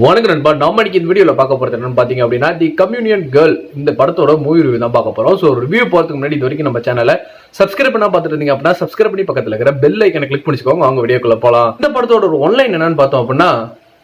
வணக்கம் நண்பா. நம்ம இந்த வீடியோல பார்க்க போறது என்னன்னு பாத்தீங்க அப்படின்னா தி கம்யூனியன் கேர்ள் இந்த படத்தோட மூவி ரிவ்யூ தான் பார்க்க போறோம். ஸோ ரிவ்யூ போறதுக்கு முன்னாடி இது வரைக்கும் நம்ம சேனலை சப்ஸ்கிரைப் பண்ணா பார்த்துட்டு இருந்தீங்க அப்படின்னா சப்ஸ்கிரைப் பண்ணி பக்கத்துல இருக்கிற பெல் ஐக்கனை கிளிக் பண்ணிச்சுக்கோங்க. அவங்க வீடியோக்குள்ள போலாம். இந்த படத்தோட ஒரு ஒன்லைன் என்னன்னு பார்த்தோம் அப்படின்னா,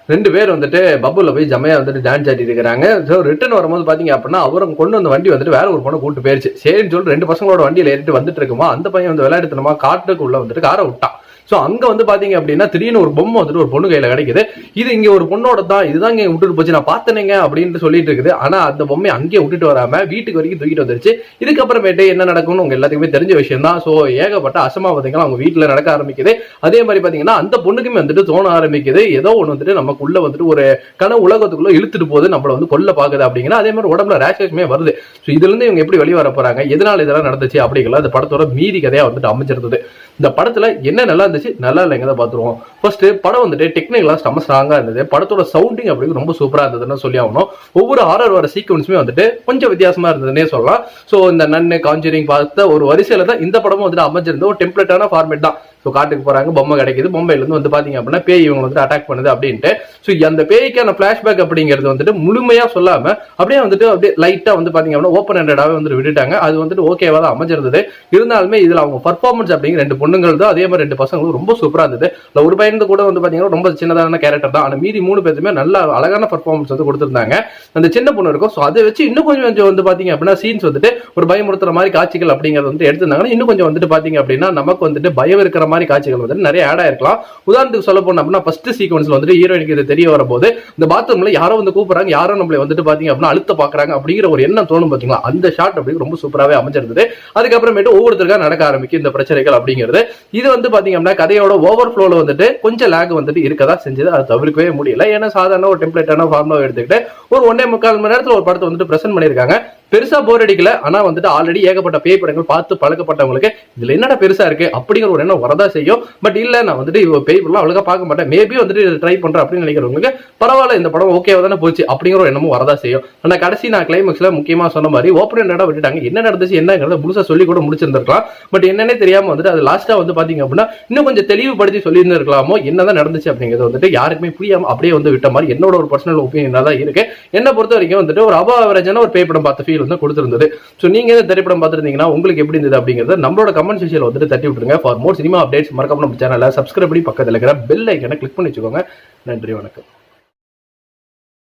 ரெண்டு பேர் வந்துட்டு பப்புல போய் ஜமையா வந்துட்டு டான்ஸ் ஆடிட்டு இருக்காங்க. ஸோ ரிட்டர்ன் வரும்போது பாத்தீங்க அப்படின்னா அவரும் கொண்டு வந்த வண்டி வந்துட்டு வேற ஒரு பொண்ணை கூட்டு போயிருச்சு. சரின்னு சொல்லி ரெண்டு பசங்களோட வண்டியில ஏறிட்டு வந்துட்டு இருக்குமா அந்த பையன் வந்து விளையாடுத்தனமா காட்டுக்குள்ள வந்துட்டு காரை விட்டான். ஸோ அங்க வந்து பாத்தீங்க அப்படின்னா திடீர்னு ஒரு பொம்மை வந்துட்டு ஒரு பொண்ணு கையில கிடைக்குது. இது இங்க ஒரு பொண்ணோட தான், இதுதான் இங்க விட்டுட்டு போச்சு, நான் பார்த்தனேங்க அப்படின்னு சொல்லிட்டு இருக்குது. ஆனா அந்த பொம்மையை அங்கேயே விட்டுட்டு வராம வீட்டுக்கு வரைக்கும் தூக்கிட்டு வந்துருச்சு. இதுக்கப்புறமேட்டு என்ன நடக்கும்னு உங்க எல்லாத்துக்குமே தெரிஞ்ச விஷயம் தான். ஸோ ஏகப்பட்ட அசம்பாவிதங்கள் அவங்க வீட்டுல நடக்க ஆரம்பிக்குது. அதே மாதிரி பாத்தீங்கன்னா அந்த பொண்ணுக்குமே வந்துட்டு தோண ஆரம்பிக்குது, ஏதோ ஒன்று வந்துட்டு நமக்குள்ள வந்துட்டு ஒரு கனவு உலகத்துக்குள்ள இழுத்துட்டு போகுது, நம்மள வந்து கொல்ல பாக்குது அப்படிங்கிற. அதே மாதிரி உடம்புல ரேஷஸ்மே வருது. ஸோ இதுல இருந்து இவங்க எப்படி வெளியே வர போறாங்க, எதனால இதெல்லாம் நடந்துச்சு அப்படிங்கிற அந்த படத்தோட மீதி கதையா வந்துட்டு அமைஞ்சிருந்தது. இந்த படத்துல என்ன நல்லா இருந்துச்சு நல்லா இல்லைங்க தான் பாத்துருவோம். ஃபர்ஸ்ட் படம் வந்துட்டு டெக்னிக்கலா செம்ம ஸ்ட்ராங்கா இருந்தது. படத்தோட சவுண்டிங் அப்படி ரொம்ப சூப்பரா இருந்ததுன்னு சொல்லி ஆகணும். ஒவ்வொரு ஹாரர் வர சீக்வன்ஸுமே வந்துட்டு கொஞ்சம் வித்தியாசமா இருந்ததுன்னே சொல்லலாம். ஸோ இந்த நன்னு கான்ஜரிங் பார்த்த ஒரு வரிசையில தான் இந்த படமும் வந்துட்டு அமைஞ்சிருந்த ஒரு டெம்ப்ளேட்டான ஃபார்மேட் தான். ஸோ காட்டுக்கு போறாங்க, பொம்மை கிடைக்குது, பொம்மையில இருந்து வந்து பாத்தீங்க அப்படின்னா பேய் இவங்க வந்துட்டு அட்டாக் பண்ணுது அப்படின்ட்டு. ஸோ அந்த பேய்க்கான பிளாஷ்பேக் அப்படிங்கிறது வந்துட்டு முழுமையா சொல்லாம அப்படியே வந்துட்டு அப்படியே லைட்டா வந்து பாத்தீங்க அப்படின்னா ஓப்பன் ஹேண்டடாவே வந்துட்டு விட்டுட்டாங்க. அது வந்துட்டு ஓகேவா தான் அமைஞ்சிருந்தது. இருந்தாலுமே இதுல அவங்க பர்ஃபார்மன்ஸ் அப்படிங்கிற ரெண்டு பொண்ணுங்கள் தான், அதே மாதிரி ரெண்டு பசங்களும் ரொம்ப சூப்பரா இருந்தது. ஒரு பையன் கூட வந்து பாத்தீங்கன்னா ரொம்ப சின்னதான கேரக்டர் தான். ஆனா மீதி மூணு பேருமே நல்ல அழகான பர்ஃபார்மன்ஸ் வந்து கொடுத்திருந்தாங்க. அந்த சின்ன பொண்ணு இருக்கும். ஸோ அதை வச்சு இன்னும் கொஞ்சம் வந்து பாத்தீங்க அப்படின்னா சீன்ஸ் வந்துட்டு ஒரு பயமுறுத்துற மாதிரி காட்சிகள் அப்படிங்கிறது வந்து எடுத்திருந்தாங்கன்னா இன்னும் கொஞ்சம் வந்துட்டு பாத்தீங்க அப்படின்னா நமக்கு வந்துட்டு பயம் இருக்கிற மாதிரி காட்சிகள் வந்துட்டு ஆட் ஆயிருக்கலாம். உதாரணத்துக்கு சொல்ல போனோம் அப்படின்னா ஃபர்ஸ்ட் சீக்வன்ஸ்ல வந்துட்டு ஹீரோயினுக்கு இது தெரிய வரும்போது இந்த பாத்ரூம்ல யாரோ வந்து கூப்பிடுறாங்க, யாரோ நம்மளை வந்துட்டு பாத்தீங்க அப்படின்னா அழுத்த பாக்குறாங்க அப்படிங்கிற ஒரு எண்ணம் தோணும் பாத்தீங்களா. அந்த ஷாட் அப்படி ரொம்ப சூப்பராகவே அமைஞ்சிருந்தது. அதுக்கப்புறமேட்டு ஒவ்வொருத்தருக்கா நடக்க ஆரம்பிக்கும் இந்த பிரச்சனைகள் அப்படிங்கிறது. இது வந்து பாத்தீங்க அப்படின்னா கதையோட ஓவர் ஃப்ளோல வந்துட்டு கொஞ்சம் லேக் வந்துட்டு இருக்கதா செஞ்சது. அது தவிர்க்கவே முடியல. ஏன்னா சாதாரண ஒரு டெம்ப்ளேட்டான ஃபார்முலா எடுத்துக்கிட்டு ஒரு 1.25 மணி நேரத்துல ஒரு படத்தை வந்துட்டு பிரசன்ட் பண்ணிருக்காங்க. பெருசா போர் அடிக்கல. ஆனா வந்துட்டு ஆல்ரெடி ஏகப்பட்ட பேய் படங்கள் பார்த்து பழக்கப்பட்டவங்களுக்கு இதுல என்னடா பெருசா இருக்கு அப்படிங்கிற ஒரு எண்ணம் வரதா செய்யும். பட் இல்ல, நான் வந்துட்டு பேய் படம் அவ்வளவுக்கா பார்க்க மாட்டேன், மேபி வந்துட்டு ட்ரை பண்றேன் அப்படின்னு நினைக்கிறவங்களுக்கு பரவாயில்ல, இந்த படம் ஓகேவா தானே போச்சு அப்படிங்கிற ஒரு எண்ணமும் வரதா செய்யும். ஆனா கடைசி நான் கிளைமேக்ஸ்ல முக்கியமா சொன்ன மாதிரி ஓப்பன் ஹேண்டடா விட்டுட்டாங்க. என்ன நடந்துச்சு என்னங்கிறத முழுசா சொல்லி கூட முடிச்சிருந்திருக்கலாம். பட் என்னன்னே தெரியாம வந்துட்டு அது லாஸ்டா வந்து பாத்தீங்க அப்படின்னா இன்னும் கொஞ்சம் தெளிவுபடுத்தி சொல்லி இருந்திருக்கலாமோ, என்னதான் நடந்துச்சு அப்படிங்கிறது வந்துட்டு யாருக்குமே புரியாம அப்படியே வந்து விட்ட மாதிரி என்னோட ஒரு பர்சனல் ஒப்பீனியனா தான் இருக்கு. என்ன பொறுத்த வரைக்கும் வந்துட்டு ஒரு அபவ் ஆவரேஜான ஒரு பேய் படம் பார்த்த ஃபீல் வந்து கொடுத்திருந்தது. சோ நீங்க இந்த திரைப்படம் பார்த்திருந்தீங்கன்னா உங்களுக்கு எப்படி இருந்தது அப்படிங்கறத நம்மளோட கமெண்ட் செக்ஷன்ல வந்துட்டு தட்டி விட்டுருங்க. ஃபார் மோர் சினிமா அப்டேட்ஸ் மறக்காம நம்ம சேனலை சப்ஸ்கிரைப் பண்ணி பக்கத்துல இருக்கிற பெல் ஐக்கனை கிளிக் பண்ணி வச்சுக்கோங்க. நன்றி, வணக்கம்.